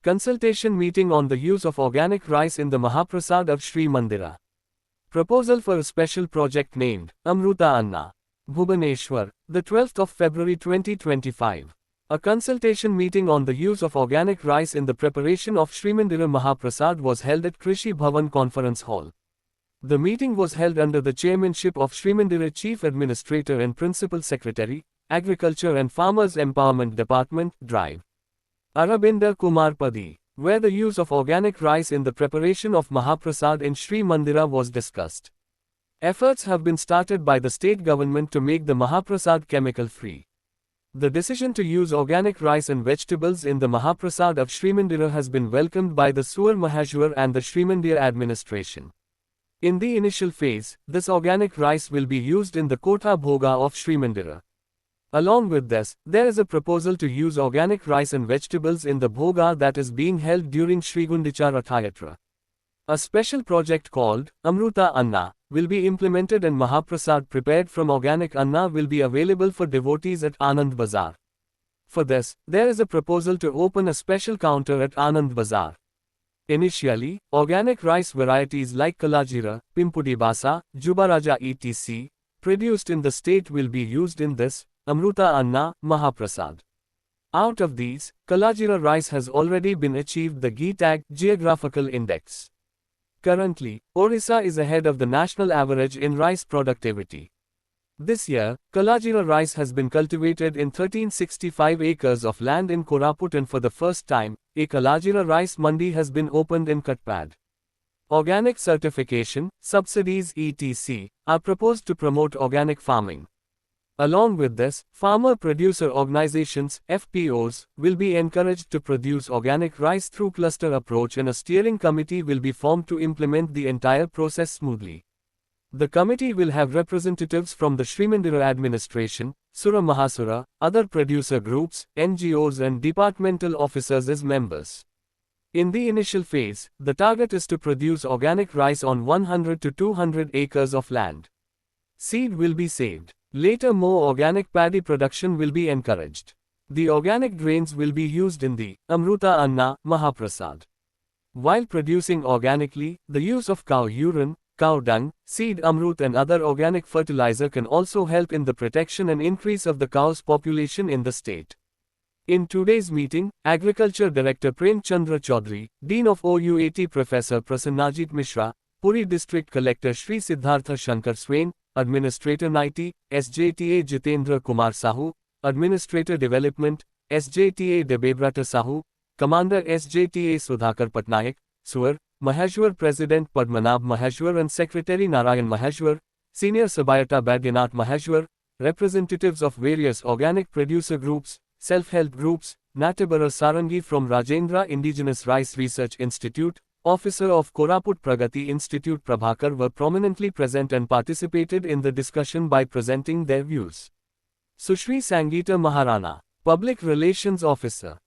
Consultation meeting on the use of organic rice in the Mahaprasad of Sri Mandira. Proposal for a special project named Amruta Anna. Bhubaneswar, the 12th of February 2025. A consultation meeting on the use of organic rice in the preparation of Sri Mandira Mahaprasad was held at Krishi Bhavan Conference Hall. The meeting was held under the chairmanship of Sri Mandira Chief Administrator and Principal Secretary, Agriculture and Farmers Empowerment Department, Drive. Arabinda Kumar Padi, where the use of organic rice in the preparation of Mahaprasad in Sri Mandira was discussed. Efforts have been started by the state government to make the Mahaprasad chemical-free. The decision to use organic rice and vegetables in the Mahaprasad of Sri Mandira has been welcomed by the Suar Maheshwar and the Sri Mandira administration. In the initial phase, this organic rice will be used in the Kotha Bhoga of Sri Mandira. Along with this, there is a proposal to use organic rice and vegetables in the Bhoga that is being held during Sri Gundicha Rathayatra. A special project called Amruta Anna will be implemented and Mahaprasad prepared from organic Anna will be available for devotees at Anand Bazar. For this, there is a proposal to open a special counter at Anand Bazar. Initially, organic rice varieties like Kalajira, Pimpudi Basa, Jubaraja etc. produced in the state will be used in this Amruta Anna Mahaprasad. Out of these, Kalajira rice has already been achieved the GI tag geographical index. Currently, Orissa is ahead of the national average in rice productivity. This year, Kalajira rice has been cultivated in 1365 acres of land in Koraput and for the first time, a Kalajira rice mandi has been opened in Katpad. Organic certification, subsidies etc. are proposed to promote organic farming. Along with this, farmer-producer organizations, FPOs, will be encouraged to produce organic rice through cluster approach and a steering committee will be formed to implement the entire process smoothly. The committee will have representatives from the Sri Mandira administration, Sura Mahasura, other producer groups, NGOs and departmental officers as members. In the initial phase, the target is to produce organic rice on 100 to 200 acres of land. Seed will be saved. Later more organic paddy production will be encouraged. The organic grains will be used in the Amruta Anna Mahaprasad. While producing organically, the use of cow urine, cow dung, seed amrut and other organic fertilizer can also help in the protection and increase of the cow's population in the state. In today's meeting, Agriculture Director Prem Chandra Chaudhary, Dean of OUAT Professor Prasannajit Mishra, Puri District Collector Sri Siddhartha Shankar Swain, Administrator NIT, SJTA Jitendra Kumar Sahu, Administrator Development, SJTA Debebrata Sahu, Commander SJTA Sudhakar Patnaik, Suar, Maheshwar President Padmanabh Maheshwar and Secretary Narayan Maheshwar, Senior Sabayata Badrinath Maheshwar, representatives of various organic producer groups, self-help groups, Natibara Sarangi from Rajendra Indigenous Rice Research Institute, Officer of Koraput Pragati Institute Prabhakar were prominently present and participated in the discussion by presenting their views. Sushri Sangeeta Maharana, Public Relations Officer,